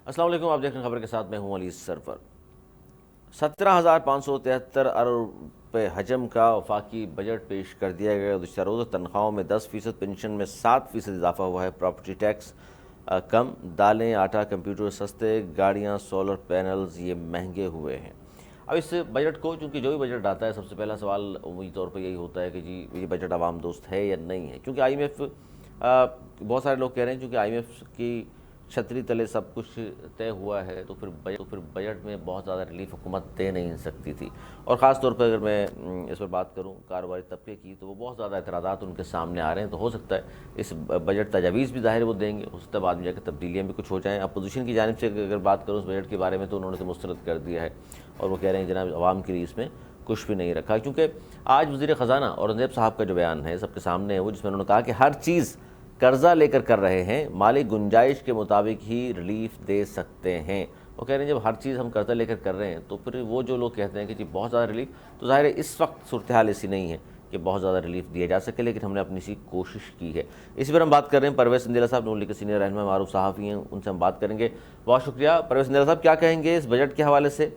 السلام علیکم، آپ دیکھ رہے ہیں خبر کے ساتھ، میں ہوں علی سرور۔ 17,573 ارب روپے حجم کا وفاقی بجٹ پیش کر دیا گیا گزشتہ روز۔ تنخواہوں میں 10%، پنشن میں 7% اضافہ ہوا ہے، پراپرٹی ٹیکس کم، دالیں، آٹا، کمپیوٹر سستے، گاڑیاں، سولر پینلز یہ مہنگے ہوئے ہیں۔ اب اس بجٹ کو، چونکہ جو بھی بجٹ آتا ہے سب سے پہلا سوال عمومی طور پہ یہی ہوتا ہے کہ جی یہ بجٹ عوام دوست ہے یا نہیں ہے، کیونکہ آئی ایم ایف، بہت سارے لوگ کہہ رہے ہیں چونکہ آئی ایم ایف کی چھتری تلے سب کچھ طے ہوا ہے تو پھر بجٹ میں بہت زیادہ ریلیف حکومت دے نہیں سکتی تھی، اور خاص طور پر اگر میں اس پر بات کروں کاروباری طبقے کی تو وہ بہت زیادہ اعتراضات ان کے سامنے آ رہے ہیں۔ تو ہو سکتا ہے اس بجٹ تجاویز بھی ظاہر وہ دیں گے، ہو سکتا ہے بعد میں جا کے تبدیلیاں بھی کچھ ہو جائیں۔ اپوزیشن کی جانب سے اگر بات کروں اس بجٹ کے بارے میں تو انہوں نے تو مسترد کر دیا ہے، اور وہ کہہ رہے ہیں جناب عوام کے لیے اس میں کچھ بھی نہیں رکھا، کیونکہ آج وزیر خزانہ اورنگزیب صاحب کا جو بیان ہے سب کے سامنے ہے وہ، جس میں انہوں نے کہا کہ ہر چیز قرضہ لے کر رہے ہیں، مالی گنجائش کے مطابق ہی ریلیف دے سکتے ہیں۔ وہ کہہ رہے ہیں جب ہر چیز ہم قرضہ لے کر رہے ہیں تو پھر وہ جو لوگ کہتے ہیں کہ جی بہت زیادہ ریلیف، تو ظاہر ہے اس وقت صورتحال ایسی نہیں ہے کہ بہت زیادہ ریلیف دیا جا سکے، لیکن ہم نے اپنی سی کوشش کی ہے۔ اسی پر ہم بات کر رہے ہیں پرویز سندھیلا صاحب، نون لیگ کے سینئر رہنما معروف صحافی ہیں، ان سے ہم بات کریں گے۔ بہت شکریہ پرویز سندھیلا صاحب، کیا کہیں گے اس بجٹ کے حوالے سے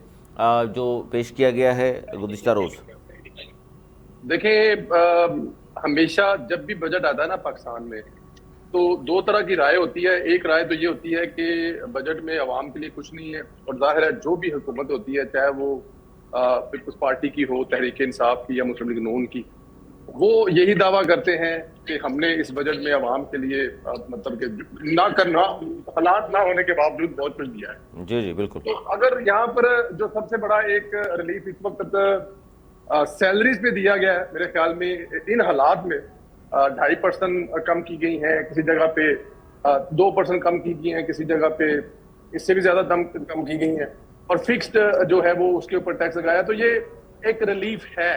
جو پیش کیا گیا ہے گزشتہ روز؟ دیکھیں، ہمیشہ جب بھی بجٹ آتا ہے نا پاکستان میں تو دو طرح کی رائے ہوتی ہے۔ ایک رائے تو یہ ہوتی ہے کہ بجٹ میں عوام کے لیے کچھ نہیں ہے، اور ظاہر ہے جو بھی حکومت ہوتی ہے چاہے وہ پیپلز پارٹی کی ہو، تحریک انصاف کی یا مسلم لیگ نون کی، وہ یہی دعویٰ کرتے ہیں کہ ہم نے اس بجٹ میں عوام کے لیے مطلب کہ نہ کرنا، حالات نہ ہونے کے باوجود بہت کچھ دیا ہے۔ جی جی بالکل۔ تو اگر یہاں پر جو سب سے بڑا ایک ریلیف اس وقت سیلریز پہ دیا گیا ہے، میرے خیال میں ان حالات میں 2.5% کم کی گئی ہیں، کسی جگہ پہ 2% کم کی گئی ہیں، کسی جگہ پہ اس سے بھی زیادہ کم کی گئی ہیں، اور فکسڈ جو ہے وہ اس کے اوپر ٹیکس لگایا۔ تو یہ ایک ریلیف ہے،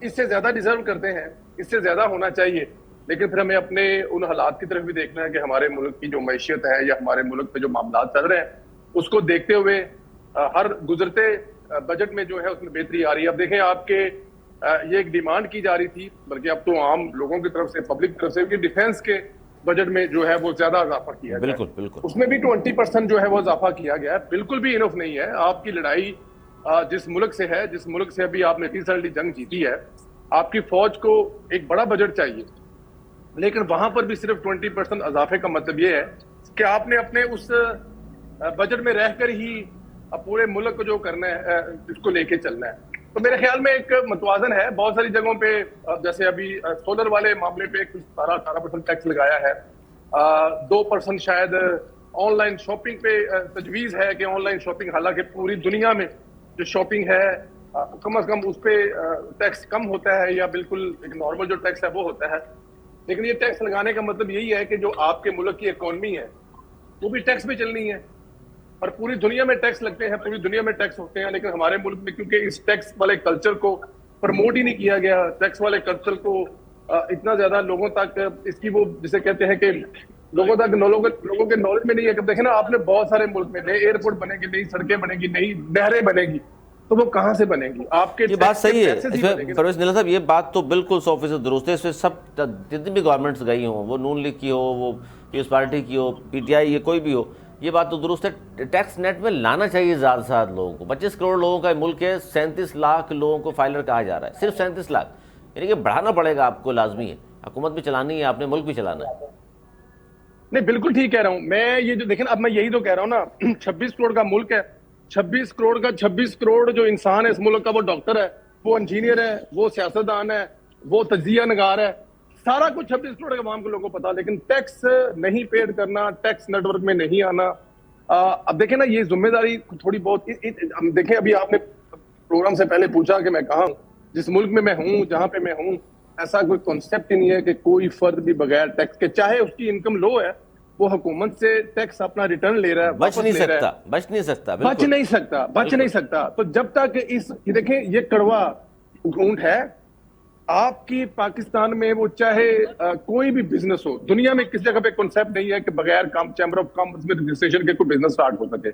اس سے زیادہ ڈیزرو کرتے ہیں، اس سے زیادہ ہونا چاہیے، لیکن پھر ہمیں اپنے ان حالات کی طرف بھی دیکھنا ہے کہ ہمارے ملک کی جو معیشت ہے یا ہمارے ملک پہ جو معاملات چل رہے ہیں اس کو دیکھتے ہوئے ہر گزرتے بجٹ میں جو ہے اس میں بہتری آ رہی ہے۔ اب دیکھیں، آپ کے یہ ایک ڈیمانڈ کی جا رہی تھی، بلکہ اب تو عام لوگوں کی طرف سے، پبلک کی طرف سے، کہ ڈیفینس کے بجٹ میں جو ہے وہ زیادہ اضافہ کیا گیا ہے۔ بالکل اس میں بھی 20% جو ہے وہ اضافہ کیا گیا ہے، بالکل بھی انف نہیں ہے۔ آپ کی لڑائی جس ملک سے ہے، جس ملک سے ابھی آپ نے ریسنٹلی جنگ جیتی ہے، آپ کی فوج کو ایک بڑا بجٹ چاہیے، لیکن وہاں پر بھی صرف 20% اضافے کا مطلب یہ ہے کہ آپ نے اپنے اس بجٹ میں رہ کر ہی پورے ملک کو جو کرنا ہے اس کو لے کے چلنا ہے۔ تو میرے خیال میں ایک متوازن ہے۔ بہت ساری جگہوں پہ جیسے ابھی سولر والے معاملے پہ 18% ٹیکس لگایا ہے، 2% شاید آن لائن شاپنگ پہ تجویز ہے کہ آن لائن شاپنگ، حالانکہ پوری دنیا میں جو شاپنگ ہے کم از کم اس پہ ٹیکس کم ہوتا ہے، یا بالکل ایک نارمل جو ٹیکس ہے وہ ہوتا ہے، لیکن یہ ٹیکس لگانے کا مطلب یہی ہے کہ جو آپ کے ملک کی اکانومی ہے وہ بھی ٹیکس پہ چلنی ہے۔ اور پوری دنیا میں ٹیکس لگتے ہیں، پوری دنیا میں ٹیکس ہوتے ہیں، لیکن ہمارے ملک میں کیونکہ اس ٹیکس والے کلچر کو پروموٹ ہی نہیں کیا گیا، ٹیکس والے کلچر کو اتنا زیادہ لوگوں تک اس کی وہ جسے کہتے ہیں کہ لوگوں کے نالج میں نہیں ہے۔ کہ دیکھیں نا، آپ نے بہت سارے ملک میں نئے ایئرپورٹ بنے گی، نئی سڑکیں بنے گی، نئی نہریں بنے گی، تو وہ کہاں سے بنے گی؟ آپ کے یہ بات صحیح ہے اس میں پرویز سندھیلا صاحب، یہ بات تو بالکل 100% درست ہے۔ اس میں سب جتنی بھی گورنمنٹس گئی ہوں، وہ نون لیگ کی ہو، وہ پیپلز پارٹی کی ہو، پی ٹی آئی، یہ کوئی بھی ہو، یہ بات تو درست ہے۔ ٹیکس نیٹ میں لانا چاہیے زیادہ سے زیادہ لوگوں کو۔ 25 کروڑ لوگوں کا ملک ہے، 37 لاکھ لوگوں کو فائلر کہا جا رہا ہے، صرف 37 لاکھ، یعنی کہ بڑھانا پڑے گا آپ کو، لازمی ہے، حکومت بھی چلانی ہے، آپ نے ملک بھی چلانا ہے۔ نہیں، بالکل ٹھیک کہہ رہا ہوں میں۔ یہ جو دیکھیں، اب میں یہی تو کہہ رہا ہوں نا، 26 کروڑ کا ملک ہے، 26 کروڑ کا 26 کروڑ جو انسان ہے اس ملک کا، وہ ڈاکٹر ہے، وہ انجینئر ہے، وہ سیاستدان ہے، وہ تجزیہ نگار ہے، سارا کچھ 26 کروڑ کے عوام کے لوگوں کو پتا، لیکن ٹیکس نہیں پیڈ کرنا، ٹیکس نیٹ ورک میں نہیں آنا۔ اب دیکھیں نا، یہ ذمہ داری تھوڑی بہت دیکھیں، ابھی آپ نے پروگرام سے پہلے پوچھا کہ میں کہاں ہوں، جس ملک میں ہوں، جہاں پہ میں ہوں، ایسا کوئی کنسپٹ ہی نہیں ہے کہ کوئی فرد بھی بغیر ٹیکس کے، چاہے اس کی انکم لو ہے، وہ حکومت سے ٹیکس اپنا ریٹرن لے رہا ہے، بچ نہیں سکتا، بچ نہیں سکتا۔ تو جب تک دیکھیں، یہ کڑوا گھونٹ ہے آپ کی پاکستان میں، وہ چاہے کوئی بھی بزنس ہو، دنیا میں کسی جگہ پہ کنسپٹ نہیں ہے کہ بغیر چیمبر آف کامرس میں رجسٹریشن کے کوئی بزنس سٹارٹ ہو سکے،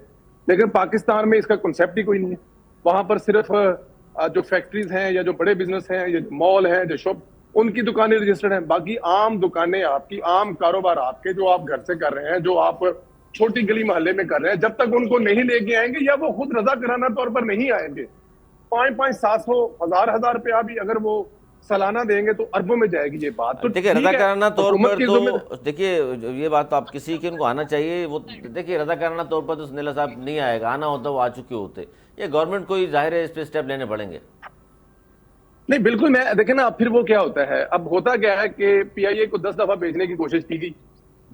لیکن پاکستان میں اس کا کنسپٹ ہی کوئی نہیں ہے۔ وہاں پر صرف جو فیکٹریز ہیں یا جو بڑے بزنس ہیں یا مال ہیں، جو شاپ، ان کی دکانیں رجسٹرڈ ہیں، باقی عام دکانیں آپ کی، عام کاروبار آپ کے جو آپ گھر سے کر رہے ہیں، جو آپ چھوٹی گلی محلے میں کر رہے ہیں. جب تک ان کو نہیں لے کے آئیں گے یا وہ خود رضا کرانہ طور پر نہیں آئیں گے, 500-700 ہزار روپیہ بھی اگر وہ سالانہ دیں گے تو اربوں میں جائے گی یہ بات. تو دیکھیے رضا کرانہ طور پر تو تو دیکھیے یہ بات تو آپ کسی کے ان کو آنا چاہیے. وہ دیکھیے رضا کرانہ طور پر تو سنیلا صاحب نہیں آئے گا, آنا ہوتا وہ آ چکے ہوتے. یہ گورنمنٹ کو ہی ظاہر ہے اس پہ اسٹیپ لینے پڑیں گے. نہیں بالکل, میں دیکھیں نا اب پھر وہ کیا ہوتا ہے, اب ہوتا کیا ہے کہ پی آئی اے کو 10 دفعہ بھیجنے کی کوشش کی گئی.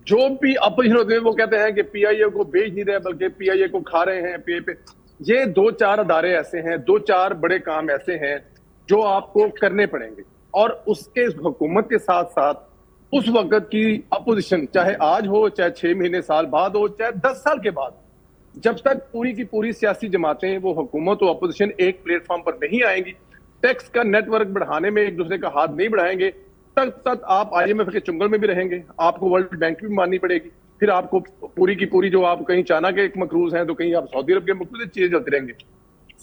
جو بھی اپوزیشن ہوتے ہیں وہ کہتے ہیں کہ پی آئی اے کو بھیج نہیں رہے بلکہ پی آئی اے کو کھا رہے ہیں پی آئی پہ. یہ 2-4 ادارے ایسے ہیں, 2-4 بڑے کام ایسے ہیں جو آپ کو کرنے پڑیں گے. اور اس کے حکومت کے ساتھ ساتھ اس وقت کی اپوزیشن, چاہے آج ہو, چاہے 6 مہینے سال بعد ہو, چاہے 10 سال کے بعد, جب تک پوری کی پوری سیاسی جماعتیں وہ حکومت و اپوزیشن ایک پلیٹ فارم پر نہیں آئیں گی, ٹیکس کا نیٹ ورک بڑھانے میں ایک دوسرے کا ہاتھ نہیں بڑھائیں گے, تب تک آپ آئی ایم ایف کے چنگل میں بھی رہیں گے, آپ کو ورلڈ بینک بھی ماننی پڑے گی, پھر آپ کو پوری کی پوری جو آپ کہیں چائنا کے مقروض ہیں تو کہیں آپ سعودی عرب کے مختلف چیزیں چلتے رہیں گے.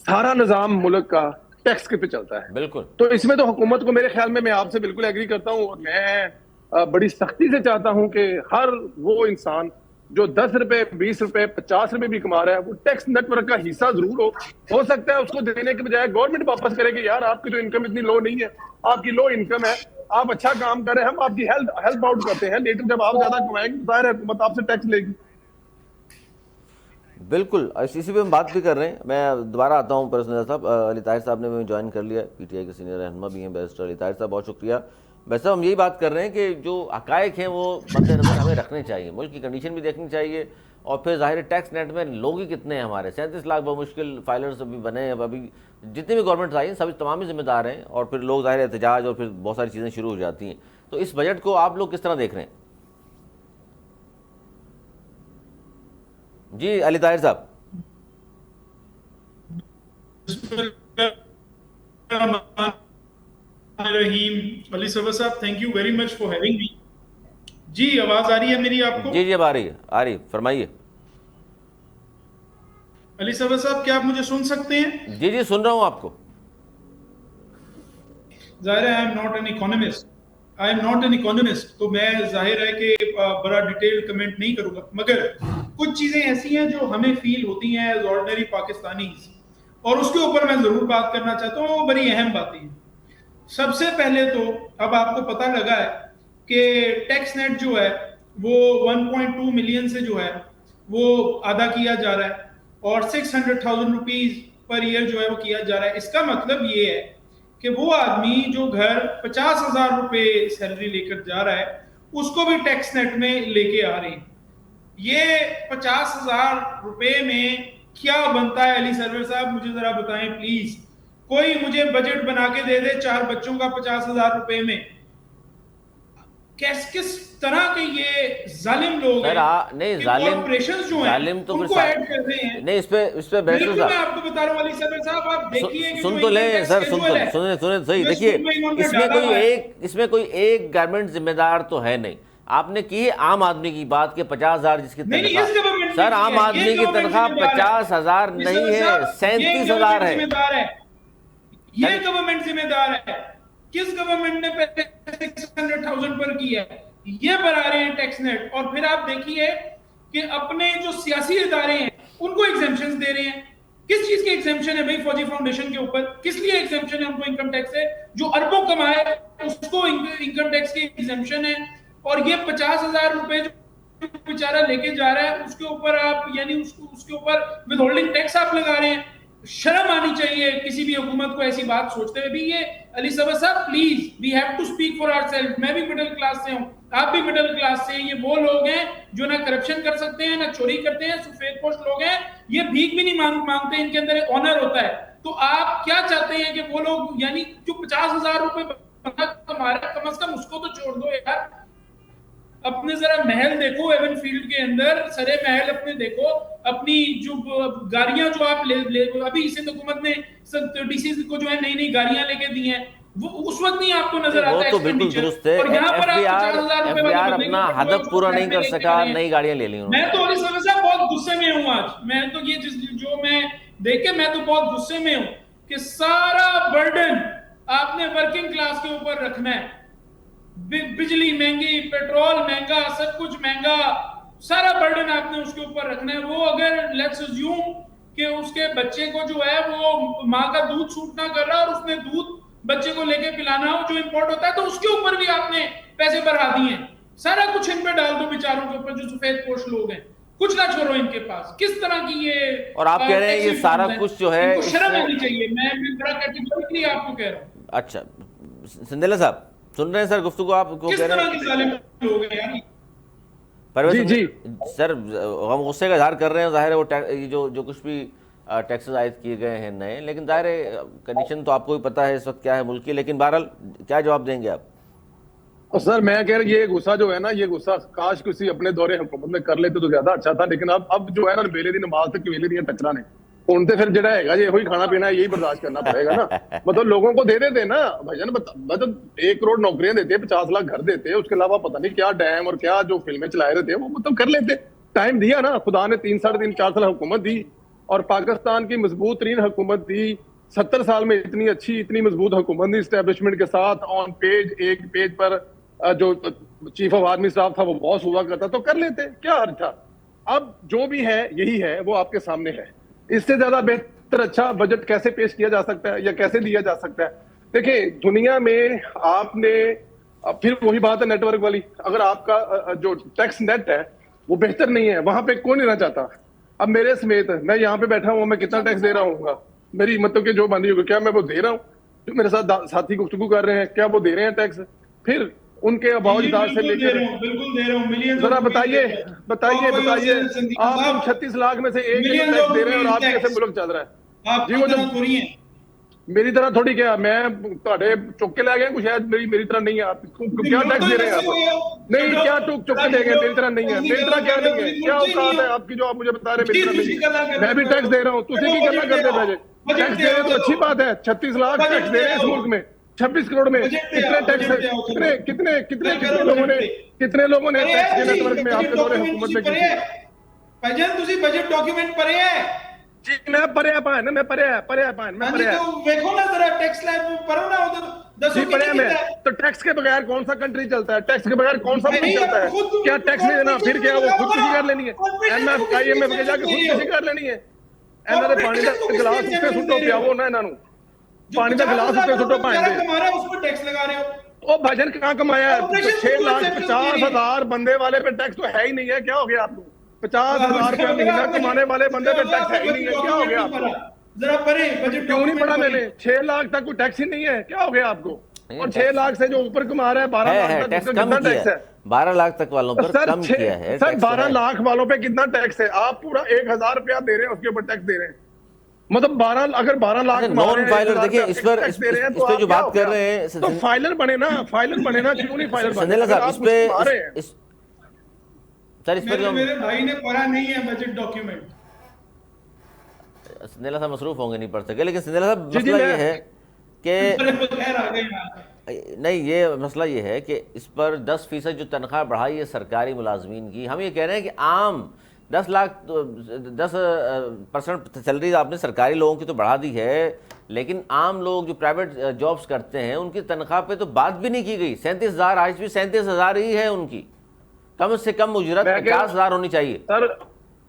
سارا نظام ملک کا ٹیکس کے پہ چلتا ہے. بالکل. تو اس میں تو حکومت کو میرے خیال میں آپ سے بالکل ایگری کرتا ہوں, اور میں بڑی سختی سے چاہتا ہوں کہ ہر وہ انسان جو 10 روپے 20 روپے 50 روپے بھی کما رہا ہے وہ ٹیکس نیٹ ورک کا حصہ ضرور ہو سکتا ہے اس کو دینے کے بجائے گورنمنٹ واپس کرے کہ یار آپ کی تو انکم اتنی لو نہیں ہے, آپ کی لو انکم ہے, آپ اچھا کام کر رہے ہیں, ہم آپ کی ہیلپ آؤٹ کرتے ہیں, لیکن جب آپ زیادہ کمائیں گے ظاہر ہے حکومت آپ سے ٹیکس لے گی. بالکل, اسی پہ ہم بات بھی کر رہے ہیں. میں دوبارہ آتا ہوں پرسنل صاحب, علی طاہر صاحب نے جوائن کر لیا, پی ٹی آئی کے سینئر رہنما بھی ہیں بیرسٹر علی طاہر صاحب, بہت شکریہ. بھائی صاحب ہم یہی بات کر رہے ہیں کہ جو حقائق ہیں وہ مد نظر ہمیں رکھنے چاہیے, ملک کی کنڈیشن بھی دیکھنی چاہیے, اور پھر ظاہر ٹیکس نیٹ میں لوگ ہی کتنے ہیں ہمارے, 37 لاکھ بمشکل فائلرز ابھی بنے ہیں. ابھی جتنے بھی گورنمنٹس آئی ہیں سبھی تمام ہی ذمہ دار ہیں, اور پھر لوگ ظاہر احتجاج اور پھر بہت ساری چیزیں شروع ہو جاتی ہیں. تو اس بجٹ کو آپ لوگ کس طرح دیکھ رہے ہیں؟ جی علی طاہر صاحب. علی سرور صاحب thank you very much for having me. جی آواز آ رہی ہے میری آپ کو؟ جی اب آ رہی ہے, فرمائیے. علی سرور صاحب کیا آپ مجھے سن سکتے ہیں؟ جی سن رہا ہوں آپ کو. ظاہر ہے I am not an economist, تو میں ظاہر ہے کہ بڑا ڈیٹیل کمنٹ نہیں کروں گا, مگر کچھ چیزیں ایسی ہیں جو ہمیں فیل ہوتی ہیں ایز آرڈنری پاکستانیز, اور اس کے اوپر میں ضرور بات کرنا چاہتا ہوں. وہ بڑی اہم باتیں ہیں. سب سے پہلے تو اب آپ کو پتہ لگا ہے کہ ٹیکس نیٹ جو ہے وہ 1.2 ملین سے جو ہے وہ ادا کیا جا رہا ہے, اور 600,000 روپیز پر ایئر جو ہے وہ کیا جا رہا ہے. اس کا مطلب یہ ہے کہ وہ آدمی جو گھر 50,000 روپے سیلری لے کر جا رہا ہے اس کو بھی ٹیکس نیٹ میں لے کے آ رہے ہیں. یہ 50,000 روپے میں کیا بنتا ہے علی سرور صاحب, مجھے ذرا بتائیں پلیز. کوئی مجھے بجٹ بنا کے دے دے 4 بچوں کا 50,000 روپے میں. کس طرح کے یہ ظالم لوگ ہیں نہیں کہ ظالم کارپوریشنز جو ہیں ظالم تو ان کو ایڈ کر رہے ہیں. نہیں, اس پہ بالکل میں آپ کو بتا رہا ہوں علی سرور صاحب, آپ دیکھیے کہ سن تو لیں سر, سنیں صحیح. دیکھیے اس میں کوئی ایک گورنمنٹ ذمہ دار تو ہے نہیں. آپ نے کی عام آدمی کی بات کہ 50,000 جس کی تنخواہ, سر عام آدمی کی تنخواہ 50,000 نہیں ہے, 37,000 ہے. یہ گورنمنٹ ذمہ دار ہے. کس گورنمنٹ نے پہلے 600,000 پر کیا ہے؟ یہ بنا رہے ہیں ٹیکس نیٹ. اور پھر آپ دیکھیے کہ اپنے جو سیاسی ادارے ہیں ان کو ایگزمپشنز دے رہے ہیں. کس چیز کی ایگزمپشن ہے بھائی؟ فوجی فاؤنڈیشن کے اوپر کس لیے ایگزمپشن ہے ان کو انکم ٹیکس سے؟ جو اربوں کمائے اس کو انکم ٹیکس کی ایگزمپشن ہے. اور یہ 50,000 روپے جو بیچارہ لے کے جا رہا ہے اس کے اوپر آپ یعنی اس کے اوپر ود ہولڈنگ ٹیکس آپ لگا رہے ہیں. شرم آنی چاہیے کسی بھی حکومت کو ایسی بات سوچتے ہوئے بھی. یہ علی سرور صاحب please we have to speak for our self. میں بھی مڈل کلاس سے ہوں, آپ بھی مڈل کلاس سے ہیں. یہ وہ لوگ ہیں جو نہ کرپشن کر سکتے ہیں نہ چوری کرتے ہیں, سفید پوش لوگ ہیں. یہ بھیک بھی نہیں مانگتے, ان کے اندر ایک آنر ہوتا ہے. تو آپ کیا چاہتے ہیں کہ وہ لوگ یعنی جو 50,000 روپے کما رہا ہے کم از کم اس کو تو چھوڑ دو یار. اپنے ذرا محل دیکھو ایون فیلڈ کے اندر, سرے محل اپنے دیکھو, اپنی جو گاڑیاں جو آپ ابھی سندھ حکومت نے ڈی سی کو جو ہے نئی گاڑیاں لے کے دی ہیں, وہ اس وقت نہیں آپ کو نظر آتا ہے. وہ تو بالکل درست ہے. اور یہاں پر آپ 50,000 روپے ایف بی آر اپنا ہدف پورا نہیں کر سکا, نئی گاڑیاں لے لی. میں تو علی سرور صاحب بہت غصے میں ہوں آج. میں تو یہ جو میں دیکھ کے میں تو بہت غصے میں ہوں کہ سارا برڈن آپ نے ورکنگ کلاس کے اوپر رکھنا ہے. بجلی مہنگی, پیٹرول مہنگا, سب کچھ مہنگا, سارا برڈن آپ نے اس کے اوپر رکھنا ہے. وہ اگر لیٹس اسیوم کہ اس کے بچے کو جو ہے وہ ماں کا دودھ سوٹ نہ کر رہا اور اس نے دودھ بچے کو لے کے پلانا ہو جو امپورٹ ہوتا ہے, تو اس کے اوپر بھی آپ نے پیسے بڑھا دیے ہیں. سارا کچھ ان پہ ڈال دو بیچاروں کے اوپر جو سفید پوش لوگ ہیں, کچھ نہ چھوڑو ان کے پاس. کس طرح کی یہ, اور آپ کہہ رہے ہیں یہ سارا کچھ جو ہے ان کو شرم آنی چاہیے. میں بڑا کیٹیگورکلی آپ کو کہہ رہا ہوں. اچھا سندھیلا صاحب سن رہے ہیں سر گفتگو آپ کو کس کہہ رہے طرح کی ہیں ظالم لوگ ہیں یار. جی سر ہم غصے کا اظہار کر رہے ہیں, ظاہر ہے وہ جو کچھ بھی ٹیکسز عائد کیے گئے ہیں نئے, لیکن ظاہر ہے کنڈیشن تو آپ کو بھی پتہ ہے اس وقت کیا ہے ملک کی, لیکن بہرحال کیا جواب دیں گے آپ؟ سر میں کہہ رہا یہ غصہ جو ہے نا, یہ غصہ کاش کسی اپنے دورے حکومت میں کر لیتے تو زیادہ اچھا تھا. لیکن اب جو ہے نا ویلے دی نماز تک ویلے دیا ٹکرا نے ان سے پھر جڑا ہے گا یہ وہی کھانا پینا یہی برداشت کرنا پڑے گا نا. مطلب لوگوں کو دے دیتے نا بھائی جان, مطلب 1 کروڑ نوکریاں دیتے, 50 لاکھ گھر دیتے, اس کے علاوہ پتہ نہیں کیا ڈیم اور کیا جو فلمیں چلائے رہے تھے وہ مطلب کر لیتے. ٹائم دیا نا خدا نے, 3 ساڑھے 3 4 سال حکومت دی اور پاکستان کی مضبوط ترین حکومت دی. 70 سال میں اتنی اچھی اتنی مضبوط حکومت دی اسٹیبلشمنٹ کے ساتھ. آن پیج ایک پیج پر جو چیف آف آرمی اسٹاف تھا وہ باس ہوا کرتا, تو کر لیتے, کیا حرج تھا. اب جو بھی ہے یہی ہے, وہ آپ کے سامنے ہے. اس سے زیادہ بہتر اچھا بجٹ کیسے پیش کیا جا سکتا ہے یا کیسے دیا جا سکتا ہے؟ دیکھیں دنیا میں آپ نے پھر وہی بات ہے نیٹ ورک والی, اگر آپ کا جو ٹیکس نیٹ ہے وہ بہتر نہیں ہے, وہاں پہ کون نہیں رہنا چاہتا. اب میرے سمیت میں یہاں پہ بیٹھا ہوں, میں کتنا ٹیکس دے رہا ہوں گا, میری مطلب کہ جو بندی ہوگی کیا میں وہ دے رہا ہوں, جو میرے ساتھ ساتھی گفتگو کر رہے ہیں کیا وہ دے رہے ہیں ٹیکس, پھر ان کے اباؤ اجداد سے لے کر ذرا بتائیے آپ 36 لاکھ میں سے 1 ٹیکس دے رہے ہیں اور آپ کیسے ملک چل رہا ہے. جی وہ جب میری طرح تھوڑی کیا میں تھوڑے چک کے لے گئے کچھ شاید میری طرح نہیں ہے. آپ کیا ٹیکس دے رہے ہیں آپ, نہیں کیا چک کے لے گئے, میری طرح نہیں ہے. میری طرح کیا نہیں ہے, کیا اوقات ہے آپ کی جو آپ مجھے بتا رہے ہیں میری طرح نہیں ہے. میں بھی ٹیکس دے رہا ہوں, تسی کی کرنا کرتے بھائی ٹیکس دے رہے تو اچھی بات ہے. 36 لاکھ ٹیکس دے رہے ہیں اس ملک میں, 26 کروڑ میں کتنے ٹیکس ہے, کتنے لوگوں نے ٹیکس کے نیٹ ورک میں آپ کے دورے حکومت میں کی. بجٹ تسی بجٹ ڈاکیومنٹ پڑھے ہیں؟ جی میں پڑھیا پائن میں پڑھیا دیکھو نا ذرا ٹیکس لائن پڑھو نا ادھر دسو پڑھیا میں. تو ٹیکس کے بغیر کون سا کنٹری چلتا ہے, ٹیکس کے بغیر کون سا ملک چلتا ہے؟ کیا ٹیکس نہیں دینا پھر کیا وہ خودکشی کر لینی ہے, M F I M F کے جا کے خودکشی کر لینی ہے. اینا دے پانی دا گلاس اتنے سٹو پیاو نا انہاں نوں, پانی دا گلاس اتنے سٹو پائیں دے. ہمارا اس پر ٹیکس لگا رہے ہو. او بھائی جان کہاں کمایا ہے 6,50,000 بندے والے پہ ٹیکس تو ہے ہی نہیں ہے. کیا ہو گیا آپ کو, 50,000 روپے مہینہ کمانے والے بندے پہ ٹیکس ہے ہی نہیں ہے. کیا ہو گیا آپ کو, ذرا پڑھیں بجٹ کیوں نہیں پڑھا میں نے. 6 لاکھ تک کوئی ٹیکس ہی نہیں ہے. کیا ہو گیا آپ کو, اور 6 لاکھ سے جو اوپر کما رہا ہے 12 لاکھ تک ٹیکس کتنا کم کیا ٹیکس ہے؟ 12 لاکھ تک والوں پر کم کیا ہے. سر 12 لاکھ والوں پہ کتنا ٹیکس ہے؟ آپ پورا 1,000 روپیہ دے رہے ہیں اس کے اوپر ٹیکس دے رہے ہیں. مطلب 12 لاکھ نان فائلر دیکھیں اس پہ جو بات کر رہے ہیں تو فائلر بنے نا, کیوں نہیں فائلر بنے؟ سندھیلا صاحب اس پہ سر اس پر میرے بھائی نے پڑھا نہیں ہے بجٹ ڈاکیومنٹ. سندھیلا صاحب مصروف ہوں گے نہیں پڑھ سکے, لیکن سندھیلا صاحب مسئلہ یہ ہے کہ نہیں, یہ مسئلہ یہ ہے کہ اس پر 10% جو تنخواہ بڑھائی ہے سرکاری ملازمین کی, ہم یہ کہہ رہے ہیں کہ عام 10% سیلری آپ نے سرکاری لوگوں کی تو بڑھا دی ہے, لیکن عام لوگ جو پرائیویٹ جابز کرتے ہیں ان کی تنخواہ پہ تو بات بھی نہیں کی گئی. 37,000 آج بھی 37,000 ہی ہے ان کی. کم سے کم اجرت 50,000 ہونی چاہیے.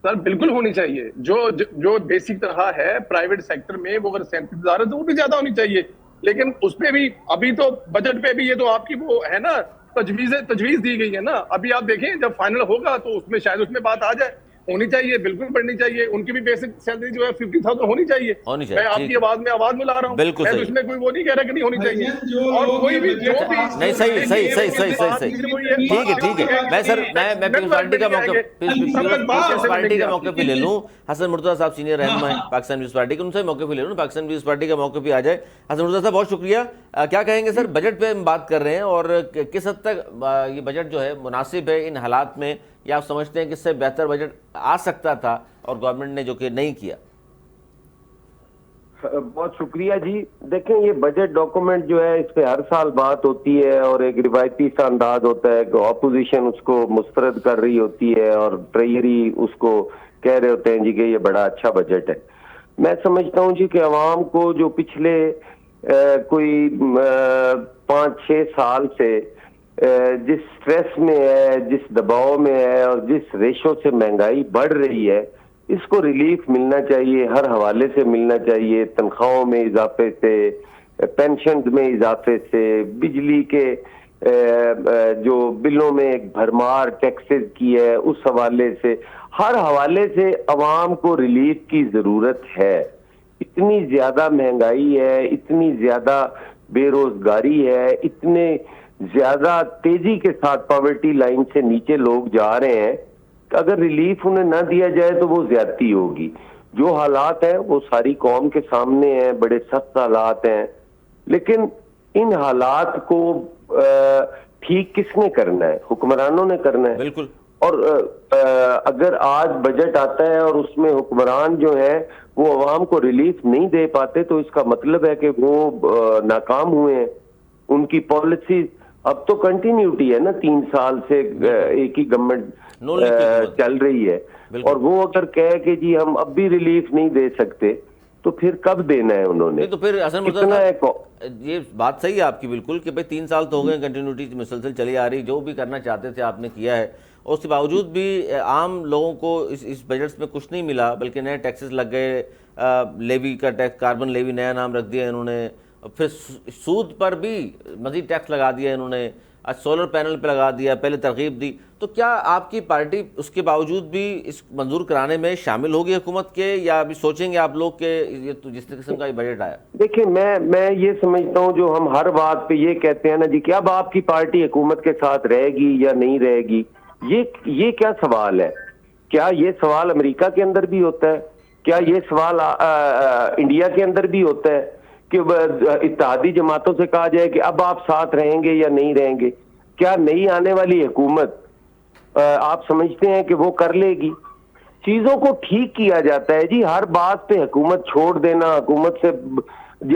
سر بالکل ہونی چاہیے. جو بیسک تنخواہ ہے پرائیویٹ سیکٹر میں وہ اگر 37,000 ہے تو وہ بھی زیادہ ہونی چاہیے. لیکن اس پہ بھی ابھی تو بجٹ پہ بھی یہ تو آپ کی وہ ہے نا تجویز دی گئی ہے نا. ابھی آپ دیکھیں جب فائنل ہوگا تو اس میں شاید اس میں بات آ جائے. ہونی چاہیے, بالکل بڑھنی چاہیے. ان کی بھی بیسک سیلری جو ہے 50,000 ہونی چاہیے. میں آپ کی آواز میں آواز ملا رہا ہوں, بالکل میں اس میں کوئی وہ نہیں کہہ رہا کہ نہیں ہونی چاہیے. اور کوئی بھی جو بھی نہیں, صحیح ٹھیک ہے. میں سر میں پیپلز پارٹی کا موقع بھی لے لوں. حسن مرتضیٰ صاحب سینئر رہنما ہیں پاکستان پیپلز پارٹی کے, ان سے موقع بھی لے لوں. پاکستان پیپلز پارٹی کا موقع بھی آ جائے. حسن مرتضیٰ صاحب بہت شکریہ. کیا کہیں گے سر, بجٹ پہ ہم بات کر رہے ہیں اور کس حد تک یہ بجٹ جو ہے مناسب ہے ان حالات میں, یا آپ سمجھتے ہیں کہ اس سے بہتر بجٹ آ سکتا تھا اور گورنمنٹ نے جو کہ نہیں کیا؟ بہت شکریہ جی. دیکھیں یہ بجٹ ڈاکومنٹ جو ہے اس پہ ہر سال بات ہوتی ہے اور ایک روایتی سا انداز ہوتا ہے کہ اپوزیشن اس کو مسترد کر رہی ہوتی ہے اور ٹریجری اس کو کہہ رہے ہوتے ہیں جی کہ یہ بڑا اچھا بجٹ ہے. میں سمجھتا ہوں جی کہ عوام کو جو پچھلے کوئی 5-6 سال سے جس سٹریس میں ہے, جس دباؤ میں ہے اور جس ریشو سے مہنگائی بڑھ رہی ہے, اس کو ریلیف ملنا چاہیے, ہر حوالے سے ملنا چاہیے. تنخواہوں میں اضافے سے, پینشنز میں اضافے سے, بجلی کے جو بلوں میں ایک بھرمار ٹیکسز کی ہے اس حوالے سے, ہر حوالے سے عوام کو ریلیف کی ضرورت ہے. اتنی زیادہ مہنگائی ہے, اتنی زیادہ بے روزگاری ہے, اتنے زیادہ تیزی کے ساتھ پاورٹی لائن سے نیچے لوگ جا رہے ہیں, اگر ریلیف انہیں نہ دیا جائے تو وہ زیادتی ہوگی. جو حالات ہیں وہ ساری قوم کے سامنے ہیں, بڑے سخت حالات ہیں, لیکن ان حالات کو ٹھیک کس نے کرنا ہے؟ حکمرانوں نے کرنا ہے. بالکل. اور اگر آج بجٹ آتا ہے اور اس میں حکمران جو ہے وہ عوام کو ریلیف نہیں دے پاتے تو اس کا مطلب ہے کہ وہ ناکام ہوئے ہیں. ان کی پالیسیز, اب تو کنٹینیوٹی ہے نا, 3 سال سے ایک ہی گورنمنٹ چل رہی ہے, اور وہ اگر کہے کہ جی ہم اب بھی ریلیف نہیں دے سکتے تو پھر کب دینا ہے انہوں نے؟ تو پھر یہ بات صحیح ہے آپ کی بالکل کہ 3 سال تو ہو گئے, کنٹینیوٹی مسلسل چلی آ رہی, جو بھی کرنا چاہتے تھے آپ نے کیا ہے, اور اس کے باوجود بھی عام لوگوں کو اس بجٹ میں کچھ نہیں ملا, بلکہ نئے ٹیکسز لگ گئے. لیوی کا ٹیکس, کاربن لیوی نیا نام رکھ دیا انہوں نے, پھر سود پر بھی مزید ٹیکس لگا دیا انہوں نے, سولر پینل پہ لگا دیا, پہلے ترغیب دی. تو کیا آپ کی پارٹی اس کے باوجود بھی اس منظور کرانے میں شامل ہوگی حکومت کے, یا ابھی سوچیں گے آپ لوگ کہ یہ تو جس قسم کا بجٹ آیا؟ دیکھیں, میں یہ سمجھتا ہوں جو ہم ہر بات پہ یہ کہتے ہیں نا جی کہ اب آپ کی پارٹی حکومت کے ساتھ رہے گی یا نہیں رہے گی, یہ کیا سوال ہے؟ کیا یہ سوال امریکہ کے اندر بھی ہوتا ہے؟ کیا یہ سوال انڈیا کے اندر بھی ہوتا ہے کہ اتحادی جماعتوں سے کہا جائے کہ اب آپ ساتھ رہیں گے یا نہیں رہیں گے؟ کیا نئی آنے والی حکومت آپ سمجھتے ہیں کہ وہ کر لے گی؟ چیزوں کو ٹھیک کیا جاتا ہے جی, ہر بات پہ حکومت چھوڑ دینا, حکومت سے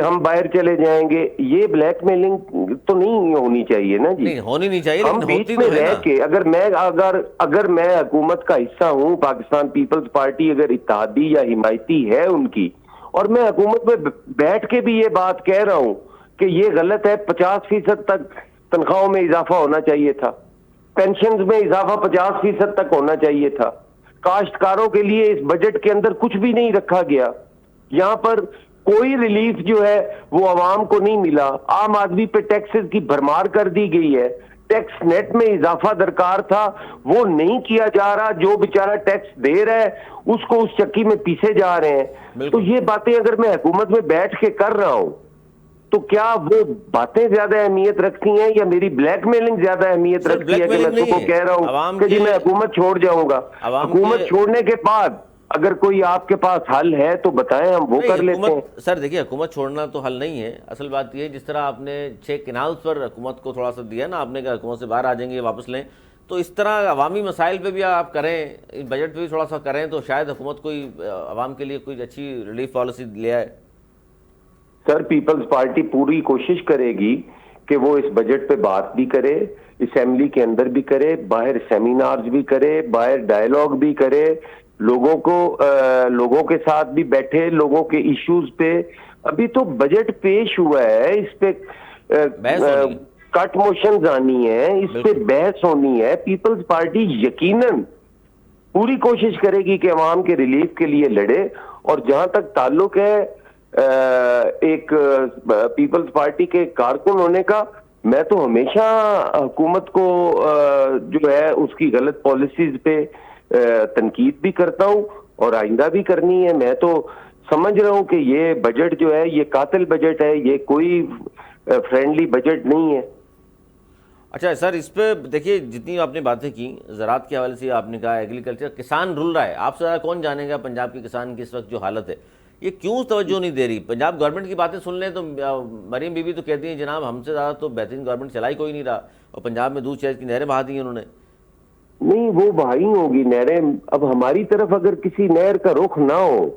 ہم باہر چلے جائیں گے, یہ بلیک میلنگ تو نہیں ہونی چاہیے نا جی. نہیں ہونی نہیں چاہیے, ہم بیچ میں رہ کے اگر میں حکومت کا حصہ ہوں, پاکستان پیپلز پارٹی اگر اتحادی یا حمایتی ہے ان کی, اور میں حکومت میں بیٹھ کے بھی یہ بات کہہ رہا ہوں کہ یہ غلط ہے, 50% تک تنخواہوں میں اضافہ ہونا چاہیے تھا, پینشنز میں اضافہ 50% تک ہونا چاہیے تھا, کاشتکاروں کے لیے اس بجٹ کے اندر کچھ بھی نہیں رکھا گیا, یہاں پر کوئی ریلیف جو ہے وہ عوام کو نہیں ملا, عام آدمی پہ ٹیکسز کی بھرمار کر دی گئی ہے, ٹیکس نیٹ میں اضافہ درکار تھا وہ نہیں کیا جا رہا, جو بیچارہ ٹیکس دے رہا ہے اس کو اس چکی میں پیسے جا رہے ہیں. تو یہ باتیں اگر میں حکومت میں بیٹھ کے کر رہا ہوں تو کیا وہ باتیں زیادہ اہمیت رکھتی ہیں یا میری بلیک میلنگ زیادہ اہمیت رکھتی ہے کہ میں سب کو کہہ رہا ہوں کہ جی میں حکومت چھوڑ جاؤں گا؟ حکومت چھوڑنے کے بعد اگر کوئی آپ کے پاس حل ہے تو بتائیں, ہم وہ کر لیتے ہیں. سر دیکھیے, حکومت چھوڑنا تو حل نہیں ہے. اصل بات یہ ہے جس طرح آپ نے 6 کینالز پر حکومت کو تھوڑا سا دیا نا, آپ نے کہا حکومت سے باہر آ جائیں گے, واپس لیں, تو اس طرح عوامی مسائل پہ بھی آپ کریں, بجٹ پہ بھی تھوڑا سا کریں, تو شاید حکومت کوئی عوام کے لیے کوئی اچھی ریلیف پالیسی لے آئے. سر پیپلز پارٹی پوری کوشش کرے گی کہ وہ اس بجٹ پہ بات بھی کرے, اسمبلی کے اندر بھی کرے, باہر سیمینارز بھی کرے, باہر ڈائیلاگ بھی کرے, لوگوں کے ساتھ بھی بیٹھے, لوگوں کے ایشوز پہ. ابھی تو بجٹ پیش ہوا ہے, اس پہ کٹ موشنز آنی ہے, اس پہ بحث ہونی ہے. پیپلز پارٹی یقیناً پوری کوشش کرے گی کہ عوام کے ریلیف کے لیے لڑے. اور جہاں تک تعلق ہے ایک پیپلز پارٹی کے کارکن ہونے کا, میں تو ہمیشہ حکومت کو جو ہے اس کی غلط پالیسیز پہ تنقید بھی کرتا ہوں, اور آئندہ بھی کرنی ہے. میں تو سمجھ رہا ہوں کہ یہ بجٹ جو ہے یہ قاتل بجٹ ہے, یہ کوئی فرینڈلی بجٹ نہیں ہے. اچھا سر, اس پہ دیکھیے جتنی آپ نے باتیں کی زراعت کے حوالے سے, آپ نے کہا ایگریکلچر, کسان رول رہا ہے, آپ سے زیادہ کون جانے گا پنجاب کے کسان کی اس وقت جو حالت ہے, یہ کیوں توجہ نہیں دے رہی؟ پنجاب گورنمنٹ کی باتیں سن لیں تو مریم بی بی تو کہتی ہیں جناب ہم سے زیادہ تو بہترین گورنمنٹ چلا ہی کوئی نہیں رہا, اور پنجاب میں دودھ شہد کی نہریں بہا دی ہیں انہوں نے. نہیں وہ بہائی ہوگی نہریں, اب ہماری طرف اگر کسی نہر کا رخ نہ ہو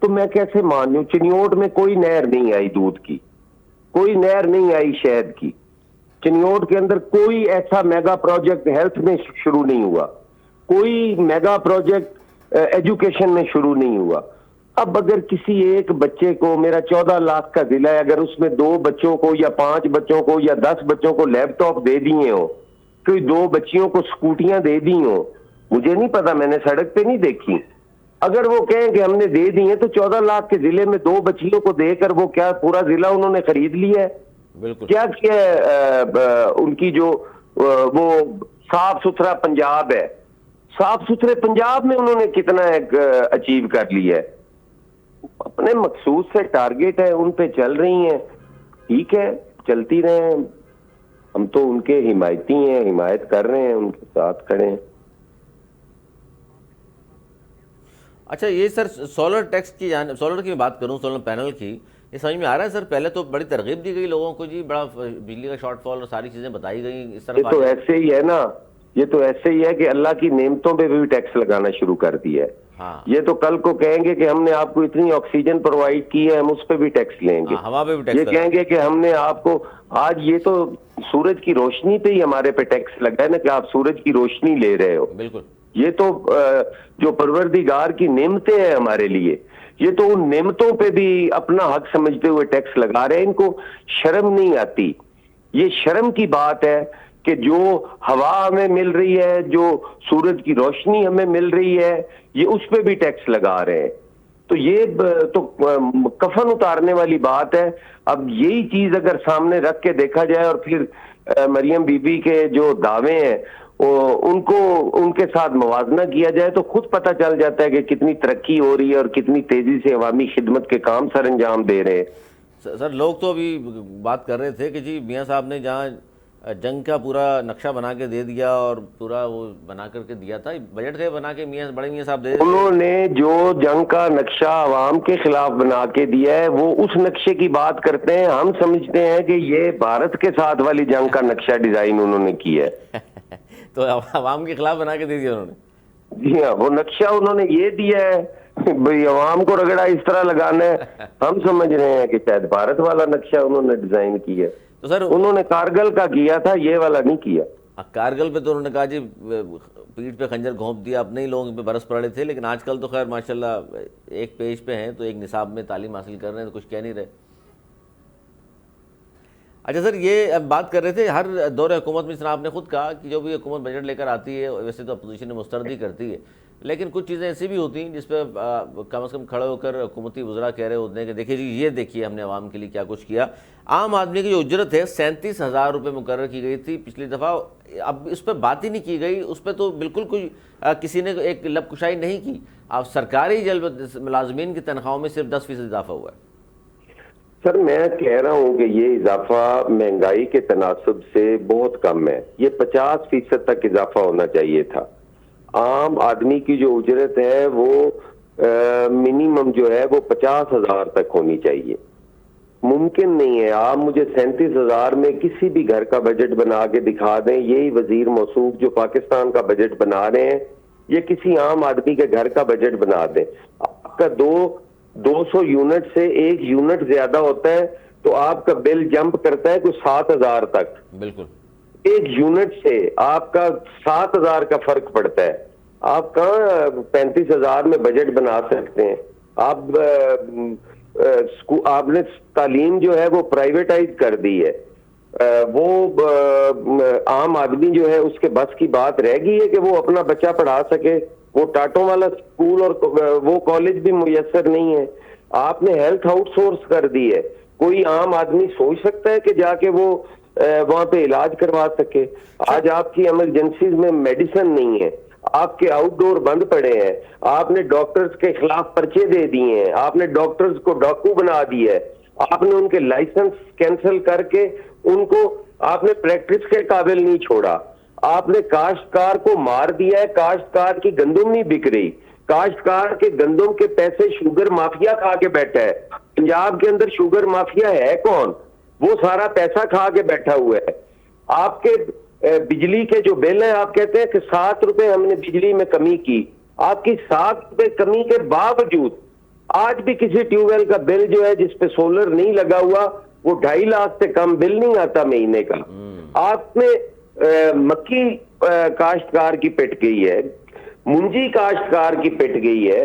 تو میں کیسے مانوں؟ چنیوٹ میں کوئی نہر نہیں آئی دودھ کی, کوئی نہر نہیں آئی شہد کی, چنیوٹ کے اندر کوئی ایسا میگا پروجیکٹ ہیلتھ میں شروع نہیں ہوا, کوئی میگا پروجیکٹ ایجوکیشن میں شروع نہیں ہوا. اب اگر کسی ایک بچے کو، میرا 14 لاکھ کا ضلع ہے، اگر اس میں 2 بچوں کو یا 5 بچوں کو یا 10 بچوں کو لیپ ٹاپ دے دیے ہوں، کوئی 2 بچیوں کو سکوٹیاں دے دی ہوں، مجھے نہیں پتا، میں نے سڑک پہ نہیں دیکھی، اگر وہ کہیں کہ ہم نے دے دی ہیں تو 14 لاکھ کے ضلع میں 2 بچیوں کو دے کر وہ کیا پورا ضلع انہوں نے خرید لیا ہے؟ بالکل کیا ان کی جو وہ صاف ستھرا پنجاب ہے، صاف ستھرے پنجاب میں انہوں نے کتنا اچیو کر لیا ہے؟ اپنے مخصوص سے ٹارگیٹ ہے، ان پہ چل رہی ہیں، ٹھیک ہے چلتی رہیں، ہم تو ان کے حمایتی ہیں، حمایت کر رہے ہیں، ان کے ساتھ کھڑے ہیں۔ اچھا یہ سر سولر ٹیکس کی سولر کی میں بات کروں، سولر پینل کی، یہ سمجھ میں آ رہا ہے سر؟ پہلے تو بڑی ترغیب دی گئی لوگوں کو جی، بڑا بجلی کا شارٹ فال اور ساری چیزیں بتائی گئی، اس طرح یہ تو ایسے ہی ہے نا، یہ تو ایسے ہی ہے کہ اللہ کی نعمتوں پہ بھی ٹیکس لگانا شروع کر دیا ہے۔ ہاں یہ تو کل کو کہیں گے کہ ہم نے آپ کو اتنی آکسیجن پرووائڈ کی ہے، ہم اس پہ بھی ٹیکس لیں گے، ہوا پہ بھی یہ ٹیکس کہیں گے کہ ہم نے آپ کو، آج یہ تو سورج کی روشنی پہ ہی ہمارے پہ ٹیکس لگا ہے نا کہ آپ سورج کی روشنی لے رہے ہو، بالکل یہ تو جو پروردگار کی نعمتیں ہیں ہمارے لیے، یہ تو ان نعمتوں پہ بھی اپنا حق سمجھتے ہوئے ٹیکس لگا رہے ہیں، ان کو شرم نہیں آتی۔ یہ شرم کی بات ہے کہ جو ہوا ہمیں مل رہی ہے، جو سورج کی روشنی ہمیں مل رہی ہے، یہ اس پہ بھی ٹیکس لگا رہے ہیں، تو یہ تو کفن اتارنے والی بات ہے۔ اب یہی چیز اگر سامنے رکھ کے دیکھا جائے اور پھر مریم بی بی کے جو دعوے ہیں ان کو ان کے ساتھ موازنہ کیا جائے تو خود پتہ چل جاتا ہے کہ کتنی ترقی ہو رہی ہے اور کتنی تیزی سے عوامی خدمت کے کام سر انجام دے رہے ہیں۔ سر لوگ تو ابھی بات کر رہے تھے کہ جی میاں صاحب نے جہاں جنگ کا پورا نقشہ بنا کے دے دیا اور پورا وہ بنا کر کے دیا تھا، بجٹ کے بنا کے بڑے میاں صاحب دے دیتے، انہوں نے جو جنگ کا نقشہ عوام کے خلاف بنا کے دیا ہے وہ اس نقشے کی بات کرتے ہیں، ہم سمجھتے ہیں کہ یہ بھارت کے ساتھ والی جنگ کا نقشہ ڈیزائن انہوں نے کیا ہے۔ تو عوام کے خلاف بنا کے دے دیا انہوں نے؟ جی ہاں، وہ نقشہ انہوں نے یہ دیا ہے بھئی عوام کو رگڑا اس طرح لگانا ہے، ہم سمجھ رہے ہیں کہ شاید بھارت والا نقشہ انہوں نے ڈیزائن کیا ہے، تو سر انہوں نے کارگل کا کیا تھا، یہ والا نہیں کیا۔ کارگل پہ تو انہوں نے کہا جی پیٹھ پہ خنجر گھونپ دیا، اپنے ہی لوگوں پہ برس پڑے تھے، لیکن آج کل تو خیر ماشاءاللہ ایک پیج پہ ہیں تو ایک نصاب میں تعلیم حاصل کر رہے ہیں تو کچھ کہہ نہیں رہے۔ اچھا سر یہ اب بات کر رے تھے ہر دور حکومت میں، جناب آپ نے خود کہا کہ جو بھی حکومت بجٹ لے کر آتی ہے ویسے تو اپوزیشن مسترد ہی کرتی ہے، لیکن کچھ چیزیں ایسی بھی ہوتی ہیں جس پہ کم از کم کھڑے ہو کر حکومتی وزراء کہہ رہے ہوتے ہیں کہ دیکھیے جی یہ دیکھیے ہم نے عوام کے لیے کیا کچھ کیا۔ عام آدمی کی جو اجرت ہے 37,000 روپے مقرر کی گئی تھی پچھلی دفعہ، اب اس پہ بات ہی نہیں کی گئی، اس پہ تو بالکل کوئی کسی نے ایک لب کشائی نہیں کی۔ اب سرکاری ملازمین کی تنخواہوں میں صرف 10% اضافہ ہوا ہے۔ سر میں کہہ رہا ہوں کہ یہ اضافہ مہنگائی کے تناسب سے بہت کم ہے، یہ 50% تک اضافہ ہونا چاہیے تھا۔ عام آدمی کی جو اجرت ہے وہ منیمم جو ہے وہ 50,000 تک ہونی چاہیے، ممکن نہیں ہے۔ آپ مجھے 37,000 میں کسی بھی گھر کا بجٹ بنا کے دکھا دیں، یہی وزیر موصوف جو پاکستان کا بجٹ بنا رہے ہیں یہ کسی عام آدمی کے گھر کا بجٹ بنا دیں، آپ کا 200 یونٹ سے 1 یونٹ زیادہ ہوتا ہے تو آپ کا بل جمپ کرتا ہے کوئی 7,000 تک، بالکل 1 یونٹ سے آپ کا 7,000 کا فرق پڑتا ہے۔ آپ کہاں 35,000 میں بجٹ بنا سکتے ہیں؟ آپ نے تعلیم جو ہے وہ پرائیویٹائز کر دی ہے، وہ عام آدمی جو ہے اس کے بس کی بات رہ گئی ہے کہ وہ اپنا بچہ پڑھا سکے؟ وہ ٹاٹوں والا اسکول اور وہ کالج بھی میسر نہیں ہے۔ آپ نے ہیلتھ آؤٹ سورس کر دی ہے، کوئی عام آدمی سوچ سکتا ہے کہ جا کے وہ وہاں پہ علاج کروا سکے؟ آج آپ کی ایمرجنسیز میں میڈیسن نہیں ہے، آپ کے آؤٹ ڈور بند پڑے ہیں، آپ نے ڈاکٹرز کے خلاف پرچے دے دیے ہیں، آپ نے ڈاکٹرز کو ڈاکو بنا دیا ہے، آپ نے ان کے لائسنس کینسل کر کے ان کو آپ نے پریکٹس کے قابل نہیں چھوڑا، آپ نے کاشتکار کو مار دیا ہے، کاشتکار کی گندم نہیں بک رہی، کاشتکار کے گندم کے پیسے شوگر مافیا کھا کے بیٹھا ہے۔ پنجاب کے اندر شوگر مافیا ہے کون؟ وہ سارا پیسہ کھا کے بیٹھا ہوا ہے۔ آپ کے بجلی کے جو بل ہیں، آپ کہتے ہیں کہ 7 روپے ہم نے بجلی میں کمی کی، آپ کی 7 روپے کمی کے باوجود آج بھی کسی ٹیوب ویل کا بل جو ہے جس پہ سولر نہیں لگا ہوا وہ 2.5 لاکھ سے کم بل نہیں آتا مہینے کا۔ آپ نے مکی کاشتکار کی پٹ گئی ہے، منجی کاشتکار کی پٹ گئی ہے،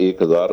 1000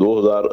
2000